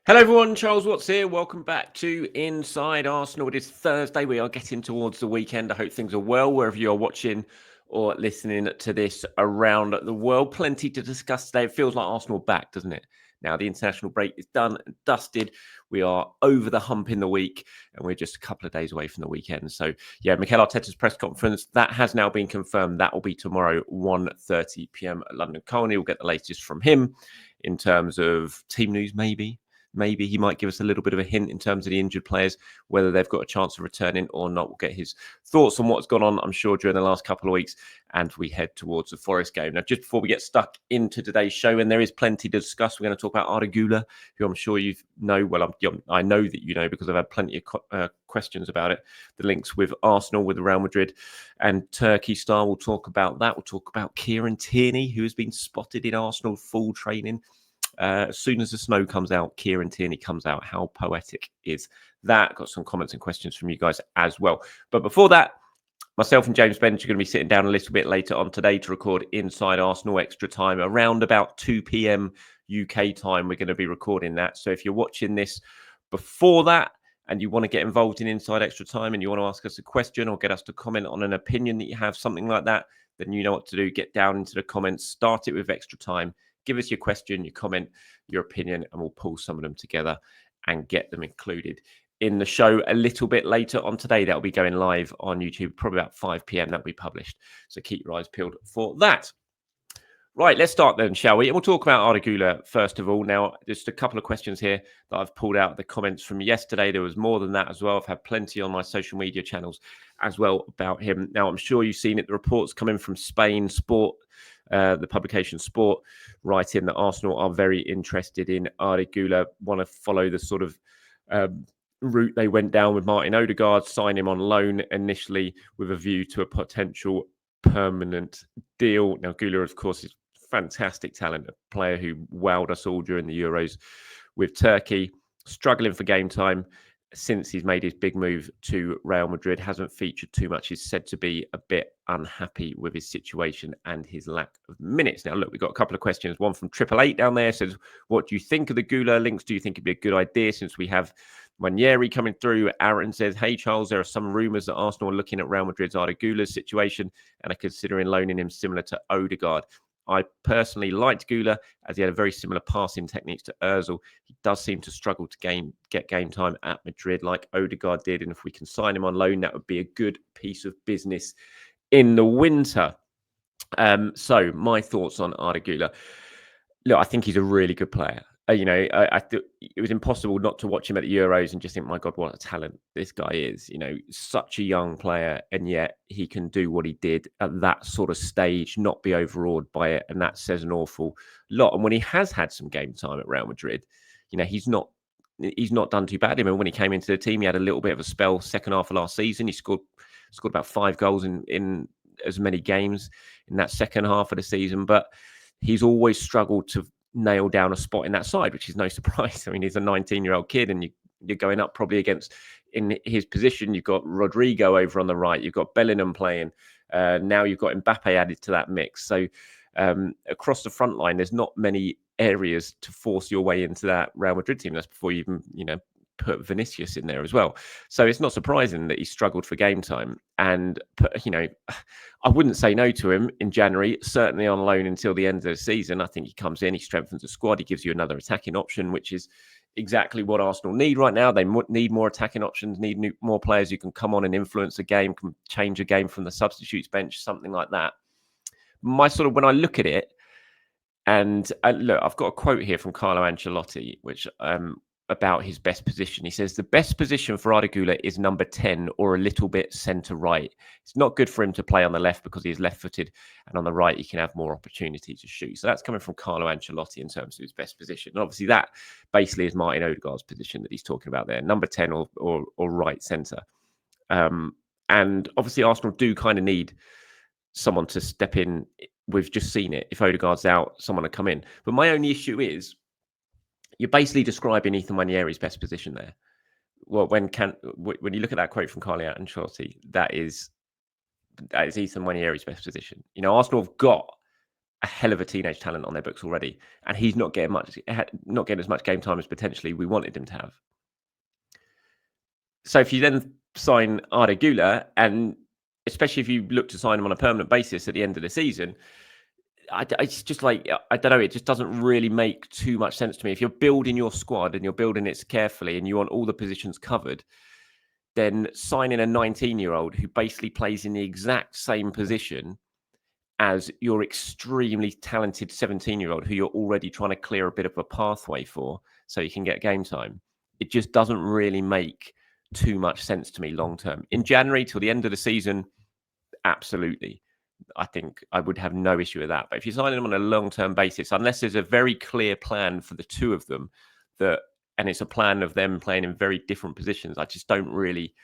Hello everyone, Charles Watts here. Welcome back to Inside Arsenal. It is Thursday. We are getting towards the weekend. I hope things are well wherever you are watching or listening to this around the world. Plenty to discuss today. It feels like Arsenal back, doesn't it? Now the international break is done and dusted. We are over the hump in the week and we're just a couple of days away from the weekend. So yeah, Mikel Arteta's press conference, that has now been confirmed. That will be tomorrow, 1:30 p.m. at London Colney. We'll get the latest from him in terms of team news, maybe. Maybe he might give us a little bit of a hint in terms of the injured players, whether they've got a chance of returning or not. We'll get his thoughts on what's gone on, I'm sure, during the last couple of weeks. And we head towards the Forest game. Now, just before we get stuck into today's show, and there is plenty to discuss, we're going to talk about Arda Guler, who I'm sure you know. Well, I know that you know because I've had plenty of questions about it. The links with Arsenal, with Real Madrid and Turkey star. We'll talk about that. We'll talk about Kieran Tierney, who has been spotted in Arsenal full training. As soon as the snow comes out, Kieran Tierney comes out. How poetic is that? Got some comments and questions from you guys as well. But before that, myself and James Bench are going to be sitting down a little bit later on today to record Inside Arsenal Extra Time around about 2 p.m. UK time. We're going to be recording that. So if you're watching this before that and you want to get involved in Inside Extra Time and you want to ask us a question or get us to comment on an opinion that you have, something like that, then you know what to do. Get down into the comments, start it with Extra Time. Give us your question, your comment, your opinion, and we'll pull some of them together and get them included in the show a little bit later on today. That'll be going live on YouTube, probably about 5 p.m. That'll be published. So keep your eyes peeled for that. Right, let's start then, shall we? And we'll talk about Arda Guler first of all. Now, just a couple of questions here that I've pulled out of the comments from yesterday. There was more than that as well. I've had plenty on my social media channels as well about him. Now, I'm sure you've seen it. The reports coming from Spain Sport, the publication Sport, writing that Arsenal are very interested in Arda Guler, want to follow the sort of route they went down with Martin Odegaard, sign him on loan initially with a view to a potential permanent deal. Now, Guler, of course, is fantastic talent, a player who wowed us all during the Euros with Turkey, struggling for game time since he's made his big move to Real Madrid, hasn't featured too much. He's said to be a bit unhappy with his situation and his lack of minutes. Now, look, we've got a couple of questions. One from 888 down there says, what do you think of the Guler links? Do you think it'd be a good idea since we have Ranieri coming through? Aaron says, hey, Charles, there are some rumours that Arsenal are looking at Real Madrid's Arda Guler's situation and are considering loaning him similar to Odegaard. I personally liked Guler as he had a very similar passing techniques to Ozil. He does seem to struggle to get game time at Madrid like Odegaard did. And if we can sign him on loan, that would be a good piece of business in the winter. So my thoughts on Arda Guler. Look, I think he's a really good player. I thought it was impossible not to watch him at the Euros and just think, my God, what a talent this guy is. Such a young player, and yet he can do what he did at that sort of stage, not be overawed by it. And that says an awful lot. And when he has had some game time at Real Madrid, he's not done too bad. I mean, when he came into the team, he had a little bit of a spell second half of last season. He scored about 5 goals in as many games in that second half of the season. But he's always struggled to nail down a spot in that side, which is no surprise. I mean, he's a 19-year-old kid and you're going up probably against, in his position, you've got Rodrigo over on the right, you've got Bellingham playing, now you've got Mbappe added to that mix. So across the front line, there's not many areas to force your way into that Real Madrid team. That's before you even, put Vinicius in there as well. So it's not surprising that he struggled for game time. And, I wouldn't say no to him in January, certainly on loan until the end of the season. I think he comes in, he strengthens the squad, he gives you another attacking option, which is exactly what Arsenal need right now. They need more attacking options, need more players who can come on and influence a game, can change a game from the substitutes bench, something like that. When I look at it, and look, I've got a quote here from Carlo Ancelotti, which about his best position. He says, the best position for Arda Guler is number 10 or a little bit centre right. It's not good for him to play on the left because he's left-footed, and on the right he can have more opportunity to shoot. So that's coming from Carlo Ancelotti in terms of his best position. And obviously that basically is Martin Odegaard's position that he's talking about there, number 10 or right centre. And obviously Arsenal do kind of need someone to step in. We've just seen it. If Odegaard's out, someone to come in. But my only issue is, you're basically describing Ethan Ranieri's best position there. Well, when you look at that quote from Carlo Ancelotti, that is that is Ethan Nwaneri's best position. You know, Arsenal have got a hell of a teenage talent on their books already, and he's not getting as much game time as potentially we wanted him to have. So if you then sign Arda Guler, and especially if you look to sign him on a permanent basis at the end of the season, it's just like, I don't know, it just doesn't really make too much sense to me. If you're building your squad and you're building it carefully and you want all the positions covered, then signing a 19-year-old who basically plays in the exact same position as your extremely talented 17-year-old who you're already trying to clear a bit of a pathway for so you can get game time, it just doesn't really make too much sense to me long term. In January till the end of the season, absolutely. I think I would have no issue with that. But if you're signing them on a long-term basis, unless there's a very clear plan for the two of them, and it's a plan of them playing in very different positions, I just don't really,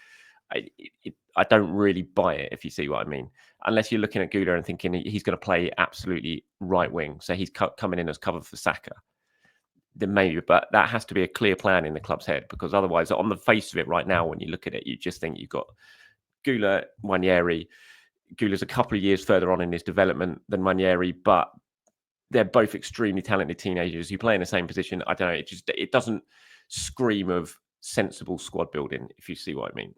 I don't really buy it, if you see what I mean. Unless you're looking at Guler and thinking he's going to play absolutely right wing, so he's coming in as cover for Saka, then maybe. But that has to be a clear plan in the club's head, because otherwise, on the face of it right now, when you look at it, you just think you've got Guler, Nwaneri. Guler's a couple of years further on in his development than Nwaneri, but they're both extremely talented teenagers who play in the same position. I don't know. It doesn't scream of sensible squad building, if you see what I mean.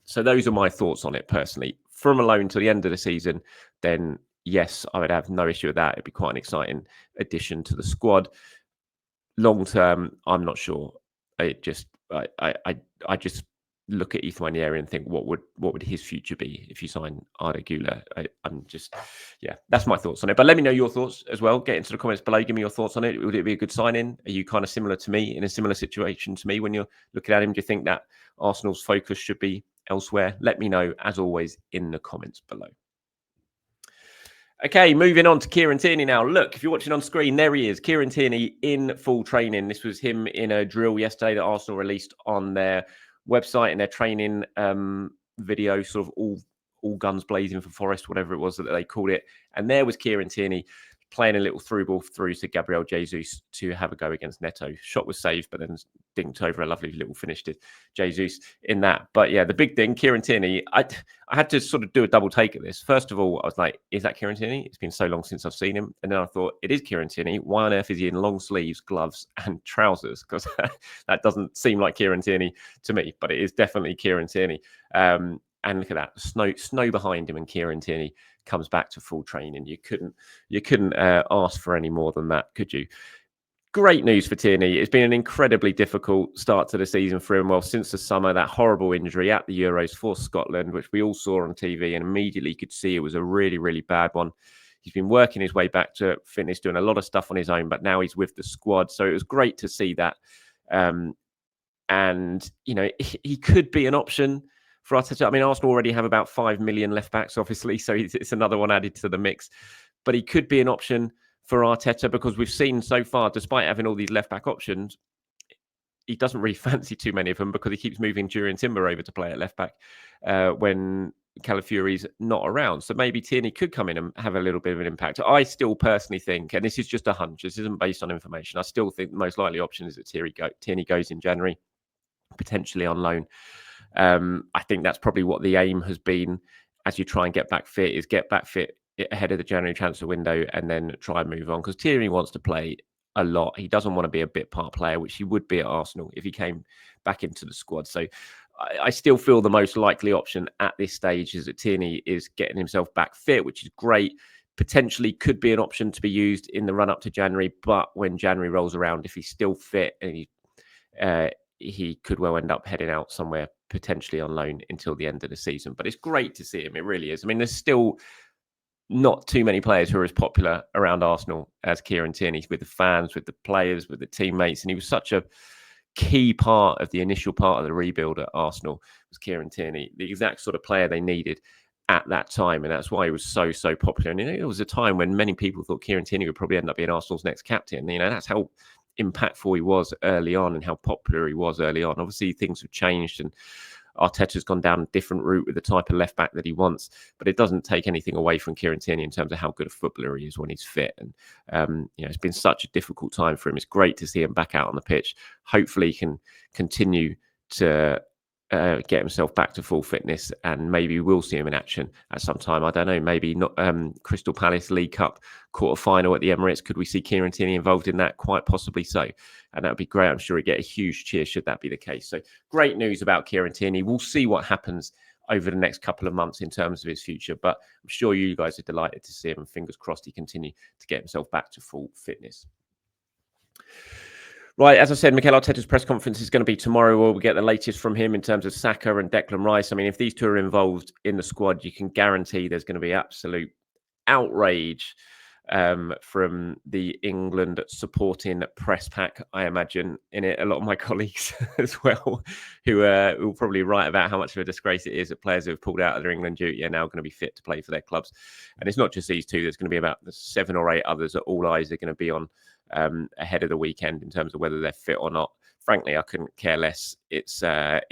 So those are my thoughts on it personally. From a loan to the end of the season, then yes, I would have no issue with that. It'd be quite an exciting addition to the squad. Long term, I'm not sure. I just look at Ethan Nwaneri and think, what would his future be if you sign Arda Guler? That's my thoughts on it. But let me know your thoughts as well. Get into the comments below. Give me your thoughts on it. Would it be a good sign-in? Are you kind of similar to me, in a similar situation to me when you're looking at him? Do you think that Arsenal's focus should be elsewhere? Let me know, as always, in the comments below. Okay, moving on to Kieran Tierney now. Look, if you're watching on screen, there he is, Kieran Tierney in full training. This was him in a drill yesterday that Arsenal released on their website, and their training video, sort of all guns blazing for Forest, whatever it was that they called it. And there was Kieran Tierney playing a little through ball through to Gabriel Jesus to have a go against Neto. Shot was saved, but then dinked over. A lovely little finish to Jesus in that. But yeah, the big thing, Kieran Tierney, I had to sort of do a double take at this. First of all, I was like, is that Kieran Tierney? It's been so long since I've seen him. And then I thought, it is Kieran Tierney. Why on earth is he in long sleeves, gloves and trousers? Because that doesn't seem like Kieran Tierney to me, but it is definitely Kieran Tierney. And look at that, snow behind him, and Kieran Tierney comes back to full training. You couldn't ask for any more than that, could you? Great news for Tierney. It's been an incredibly difficult start to the season for him. Well, since the summer, that horrible injury at the Euros for Scotland, which we all saw on TV and immediately could see it was a really, really bad one. He's been working his way back to fitness, doing a lot of stuff on his own, but now he's with the squad. So it was great to see that. And, you know, he could be an option for Arteta. I mean, Arsenal already have about 5 million left backs, obviously, so it's another one added to the mix. But he could be an option for Arteta, because we've seen so far, despite having all these left back options, he doesn't really fancy too many of them, because he keeps moving Jurriën Timber over to play at left back when Calafiori's not around. So maybe Tierney could come in and have a little bit of an impact. I still personally think, and this is just a hunch, this isn't based on information, I still think the most likely option is that Tierney goes in January, potentially on loan. I think that's probably what the aim has been as you try and get back fit ahead of the January transfer window, and then try and move on, because Tierney wants to play a lot. He doesn't want to be a bit part player, which he would be at Arsenal if he came back into the squad. So I still feel the most likely option at this stage is that Tierney is getting himself back fit, which is great. Potentially could be an option to be used in the run up to January, but when January rolls around, if he's still fit, and he could well end up heading out somewhere, potentially on loan until the end of the season. But it's great to see him. It really is. I mean, there's still not too many players who are as popular around Arsenal as Kieran Tierney, with the fans, with the players, with the teammates. And he was such a key part of the initial part of the rebuild at Arsenal, was Kieran Tierney, the exact sort of player they needed at that time. And that's why he was so popular. And you know, there was a time when many people thought Kieran Tierney would probably end up being Arsenal's next captain. You know, that's how impactful he was early on and how popular he was early on. Obviously, things have changed, and Arteta's gone down a different route with the type of left back that he wants, but it doesn't take anything away from Kieran Tierney in terms of how good a footballer he is when he's fit. And you know, it's been such a difficult time for him. It's great to see him back out on the pitch. Hopefully he can continue to get himself back to full fitness, and maybe we'll see him in action at some time. I don't know, maybe not. Crystal Palace League Cup quarter final at the Emirates. Could we see Kieran Tierney involved in that? Quite possibly so. And that would be great. I'm sure he'd get a huge cheer should that be the case. So great news about Kieran Tierney. We'll see what happens over the next couple of months in terms of his future. But I'm sure you guys are delighted to see him, and fingers crossed he continue to get himself back to full fitness. Right, as I said, Mikel Arteta's press conference is going to be tomorrow, where we'll get the latest from him in terms of Saka and Declan Rice. I mean, if these two are involved in the squad, you can guarantee there's going to be absolute outrage from the England supporting press pack, I imagine, in it. A lot of my colleagues as well, who will probably write about how much of a disgrace it is that players who have pulled out of their England duty are now going to be fit to play for their clubs. And it's not just these two. There's going to be about 7 or 8 others that all eyes are going to be on ahead of the weekend in terms of whether they're fit or not. Frankly, I couldn't care less. It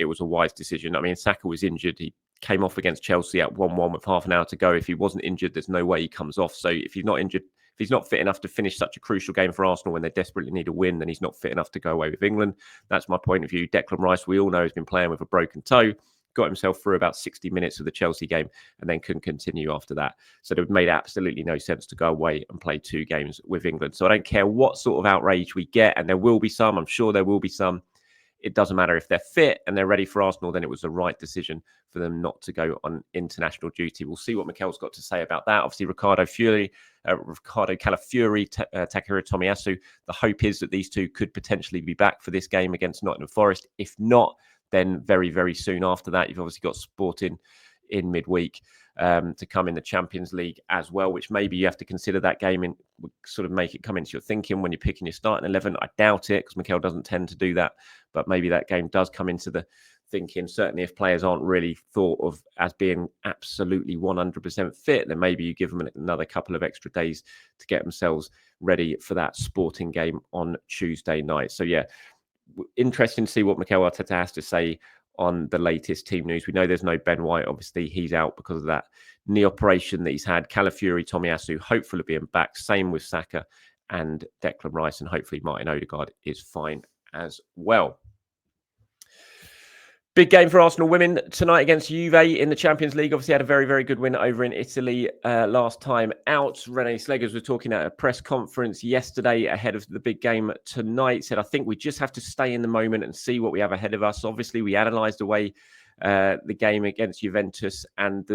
was a wise decision. I mean, Saka was injured. He came off against Chelsea at 1-1 with half an hour to go. If he wasn't injured, there's no way he comes off. So if he's not injured, if he's not fit enough to finish such a crucial game for Arsenal when they desperately need a win, then he's not fit enough to go away with England. That's my point of view. Declan Rice, we all know, has been playing with a broken toe, got himself through about 60 minutes of the Chelsea game, and then couldn't continue after that. So it made absolutely no sense to go away and play 2 games with England. So I don't care what sort of outrage we get, and there will be some. I'm sure there will be some. It doesn't matter if they're fit and they're ready for Arsenal, then it was the right decision for them not to go on international duty. We'll see what Mikel's got to say about that. Obviously, Ricardo Calafiori, Takahiro Tomiyasu. The hope is that these two could potentially be back for this game against Nottingham Forest. If not, then very, very soon after that, you've obviously got Sporting in midweek to come in the Champions League as well, which maybe you have to consider that game and sort of make it come into your thinking when you're picking your starting 11. I doubt it, because Mikel doesn't tend to do that, but maybe that game does come into the thinking. Certainly if players aren't really thought of as being absolutely 100% fit, then maybe you give them another couple of extra days to get themselves ready for that Sporting game on Tuesday night. So yeah, interesting to see what Mikel Arteta has to say on the latest team news. We know there's no Ben White. Obviously, he's out because of that knee operation that he's had. Calafiori, Tomiyasu, hopefully being back. Same with Saka and Declan Rice, and hopefully Martin Odegaard is fine as well. Big game for Arsenal women tonight against Juve in the Champions League. Obviously had a very, very good win over in Italy last time out. René Slegers was talking at a press conference yesterday ahead of the big game tonight. Said, I think we just have to stay in the moment and see what we have ahead of us. Obviously, we analysed away the game against Juventus, and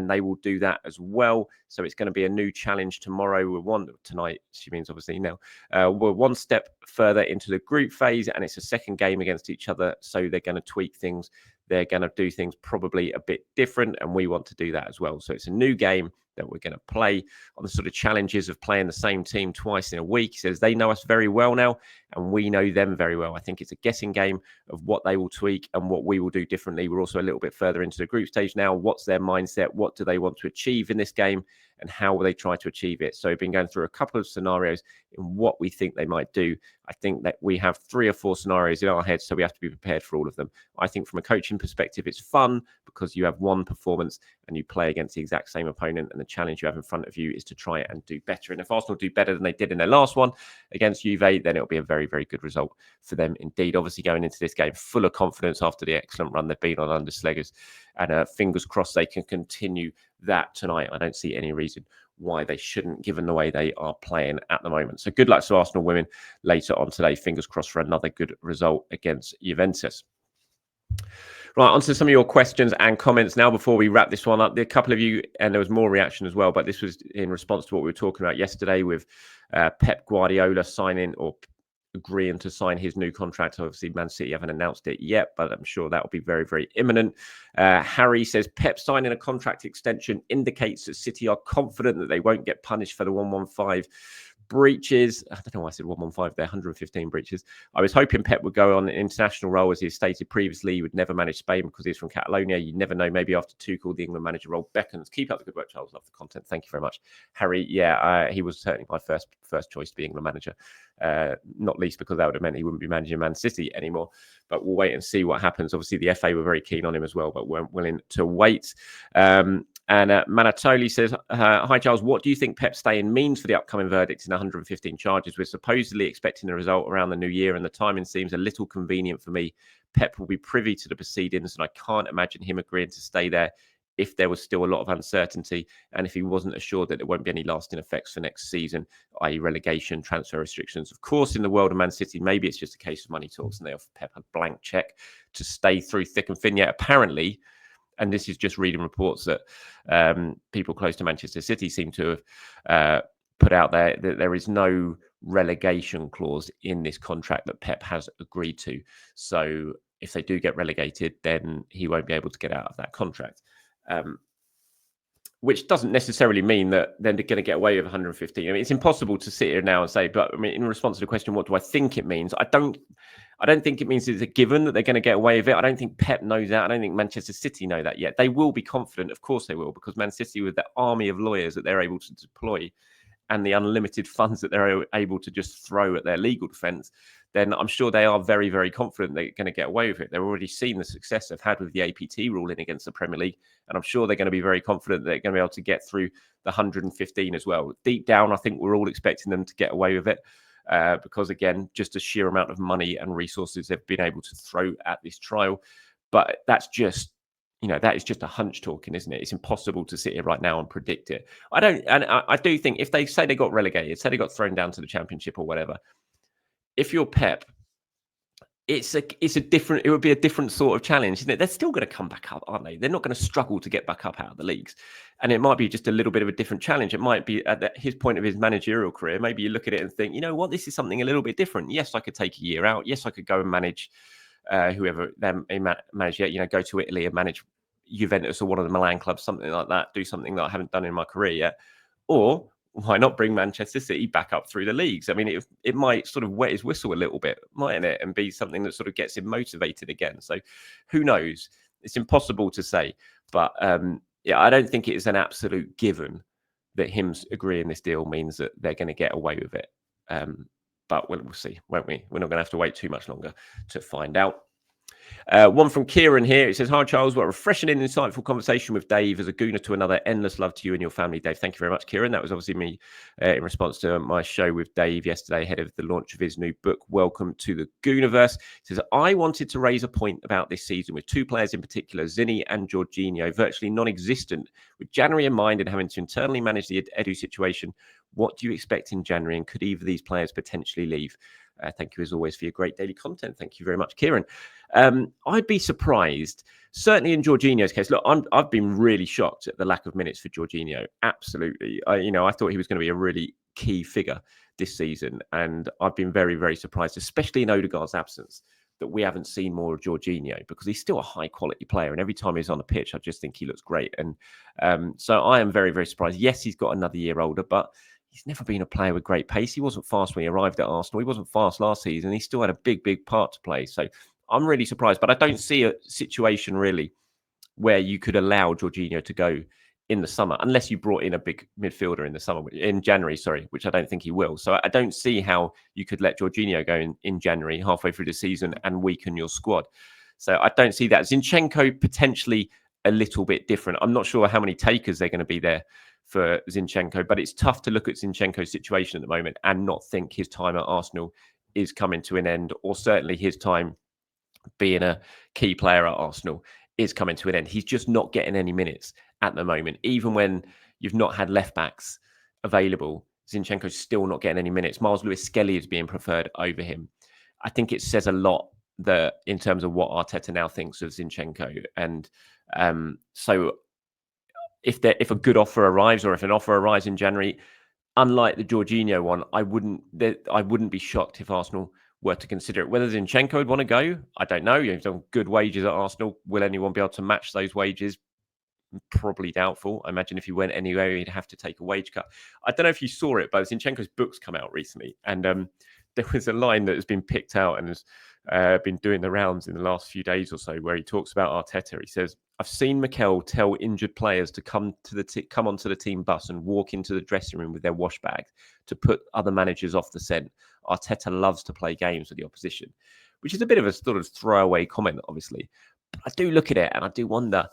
they will do that as well. So it's going to be a new challenge tomorrow. Tonight, she means obviously now. We're one step further into the group phase, and it's a second game against each other. So they're going to tweak things. They're going to do things probably a bit different, and we want to do that as well. So it's a new game that we're going to play on the sort of challenges of playing the same team twice in a week. He says they know us very well now, and we know them very well. I think it's a guessing game of what they will tweak and what we will do differently. We're also a little bit further into the group stage now. What's their mindset? What do they want to achieve in this game? And how will they try to achieve it? So we've been going through a couple of scenarios in what we think they might do. I think that we have 3 or 4 scenarios in our heads, so we have to be prepared for all of them. I think from a coaching perspective, it's fun because you have one performance and you play against the exact same opponent, and the challenge you have in front of you is to try and do better. And if Arsenal do better than they did in their last one against Juve, then it'll be a very, very good result for them indeed. Obviously, going into this game full of confidence after the excellent run they've been on under Slegers, and fingers crossed they can continue that tonight. I don't see any reason why they shouldn't, given the way they are playing at the moment. So good luck to Arsenal women later on today. Fingers crossed for another good result against Juventus. Right, on to some of your questions and comments now before we wrap this one up. There are a couple of you, and there was more reaction as well, but this was in response to what we were talking about yesterday with Pep Guardiola signing or agreeing to sign his new contract. Obviously, Man City haven't announced it yet, but I'm sure that will be very, very imminent. Harry says, Pep signing a contract extension indicates that City are confident that they won't get punished for the 115 breaches. I don't know why I said 115 there, 115 breaches. I was hoping Pep would go on an international role, as he stated previously. He would never manage Spain because he's from Catalonia. You never know, maybe after Tuchel, the England manager role beckons. Keep up the good work, Charles. Love the content. Thank you very much, Harry. Yeah, he was certainly my first choice to be England manager. Not least because that would have meant he wouldn't be managing Man City anymore. But we'll wait and see what happens. Obviously, the FA were very keen on him as well, but weren't willing to wait. And Manatoli says, hi, Charles, what do you think Pep staying means for the upcoming verdict in 115 charges? We're supposedly expecting a result around the new year, and the timing seems a little convenient for me. Pep will be privy to the proceedings, and I can't imagine him agreeing to stay there if there was still a lot of uncertainty and if he wasn't assured that there won't be any lasting effects for next season, i.e. relegation, transfer restrictions. Of course, in the world of Man City, maybe it's just a case of money talks and they offer Pep a blank check to stay through thick and thin. Yet apparently, and this is just reading reports that people close to Manchester City seem to have put out there, that there is no relegation clause in this contract that Pep has agreed to. So if they do get relegated, then he won't be able to get out of that contract. Which doesn't necessarily mean that then they're going to get away with 115. I mean, it's impossible to sit here now and say, but I mean, in response to the question, what do I think it means? I don't think it means it's a given that they're going to get away with it. I don't think Pep knows that. I don't think Manchester City know that yet. They will be confident. Of course they will, because Man City, with the army of lawyers that they're able to deploy and the unlimited funds that they're able to just throw at their legal defense, then I'm sure they are very, very confident they're going to get away with it. They've already seen the success they've had with the APT ruling against the Premier League, and I'm sure they're going to be very confident that they're going to be able to get through the 115 as well. Deep down, I think we're all expecting them to get away with it because, again, just the sheer amount of money and resources they've been able to throw at this trial. But that's just, that is just a hunch talking, isn't it? It's impossible to sit here right now and predict it. I do think if they say they got relegated, say they got thrown down to the Championship or whatever, if you're Pep, it would be a different sort of challenge, isn't it? They're still going to come back up, aren't they? They're not going to struggle to get back up out of the leagues. And it might be just a little bit of a different challenge. It might be at his point of his managerial career. Maybe you look at it and think, you know what, this is something a little bit different. Yes, I could take a year out. Yes, I could go and manage whoever they manage yet, go to Italy and manage Juventus or one of the Milan clubs, something like that, do something that I haven't done in my career yet. Or why not bring Manchester City back up through the leagues? I mean, it might sort of wet his whistle a little bit, mightn't it? And be something that sort of gets him motivated again. So who knows? It's impossible to say. But I don't think it is an absolute given that him agreeing this deal means that they're going to get away with it. But we'll see, won't we? We're not going to have to wait too much longer to find out. One from Kieran here. It says, "Hi, Charles. What a refreshing and insightful conversation with Dave. As a gooner to another, endless love to you and your family, Dave." Thank you very much, Kieran. That was obviously me in response to my show with Dave yesterday ahead of the launch of his new book, Welcome to the Gooniverse. It says, "I wanted to raise a point about this season with two players in particular, Zinny and Jorginho, virtually non-existent. With January in mind and having to internally manage the Edu situation, what do you expect in January, and could either of these players potentially leave?" Thank you as always for your great daily content. Thank you very much, Kieran. I'd be surprised, certainly in Jorginho's case. Look, I've been really shocked at the lack of minutes for Jorginho. Absolutely. I thought he was going to be a really key figure this season. And I've been very, very surprised, especially in Odegaard's absence, that we haven't seen more of Jorginho, because he's still a high quality player. And every time he's on the pitch, I just think he looks great. And so I am very, very surprised. Yes, he's got another year older, but he's never been a player with great pace. He wasn't fast when he arrived at Arsenal. He wasn't fast last season. He still had a big, big part to play. So I'm really surprised. But I don't see a situation really where you could allow Jorginho to go in the summer, unless you brought in a big midfielder in January, which I don't think he will. So I don't see how you could let Jorginho go in January, halfway through the season, and weaken your squad. So I don't see that. Zinchenko, potentially a little bit different. I'm not sure how many takers they're going to be there for Zinchenko, but it's tough to look at Zinchenko's situation at the moment and not think his time at Arsenal is coming to an end, or certainly his time being a key player at Arsenal is coming to an end. He's just not getting any minutes at the moment. Even when you've not had left backs available, Zinchenko's still not getting any minutes. Miles Lewis-Skelly is being preferred over him. I think it says a lot in terms of what Arteta now thinks of Zinchenko. And so if a good offer arrives, or if an offer arrives in January, unlike the Jorginho one, I wouldn't be shocked if Arsenal were to consider it. Whether Zinchenko would want to go, I don't know. He's on good wages at Arsenal. Will anyone be able to match those wages? Probably doubtful. I imagine if he went anywhere, he'd have to take a wage cut. I don't know if you saw it, but Zinchenko's book's come out recently, and there was a line that has been picked out and has been doing the rounds in the last few days or so, where he talks about Arteta. He says, "I've seen Mikel tell injured players to come onto the team bus and walk into the dressing room with their wash bags to put other managers off the scent. Arteta loves to play games with the opposition," which is a bit of a sort of throwaway comment, obviously. But I do look at it and I do wonder,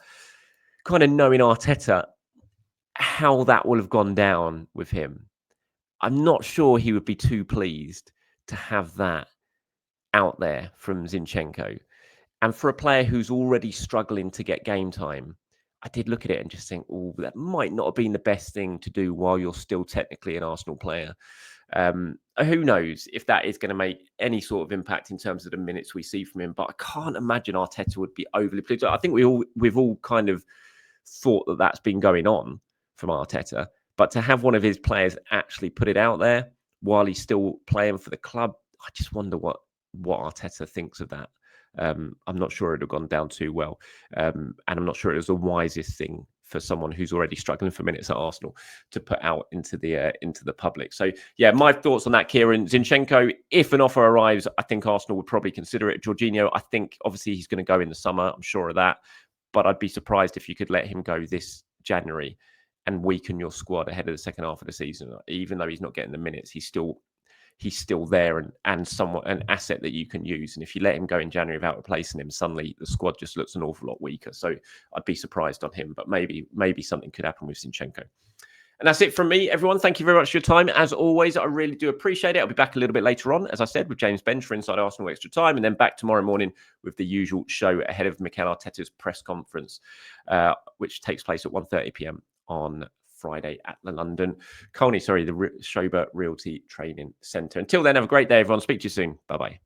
kind of knowing Arteta, how that will have gone down with him. I'm not sure he would be too pleased to have that out there from Zinchenko. And for a player who's already struggling to get game time, I did look at it and just think, oh, that might not have been the best thing to do while you're still technically an Arsenal player. Who knows if that is going to make any sort of impact in terms of the minutes we see from him? But I can't imagine Arteta would be overly pleased. I think we've all kind of thought that that's been going on from Arteta, but to have one of his players actually put it out there while he's still playing for the club, I just wonder what Arteta thinks of that. I'm not sure it would have gone down too well, and I'm not sure it was the wisest thing for someone who's already struggling for minutes at Arsenal to put out into the public. So yeah, my thoughts on that, Kieran. Zinchenko, if an offer arrives, I think Arsenal would probably consider it. Jorginho, I think obviously he's going to go in the summer. I'm sure of that, but I'd be surprised if you could let him go this January and weaken your squad ahead of the second half of the season. Even though he's not getting the minutes, he's still there and somewhat an asset that you can use. And if you let him go in January without replacing him, suddenly the squad just looks an awful lot weaker. So I'd be surprised on him, but maybe something could happen with Zinchenko. And that's it from me, everyone. Thank you very much for your time. As always, I really do appreciate it. I'll be back a little bit later on, as I said, with James Bench for Inside Arsenal Extra Time, and then back tomorrow morning with the usual show ahead of Mikel Arteta's press conference, which takes place at 1:30 p.m. on Friday at the the Showbert Realty Training Centre. Until then, have a great day, everyone. Speak to you soon. Bye-bye.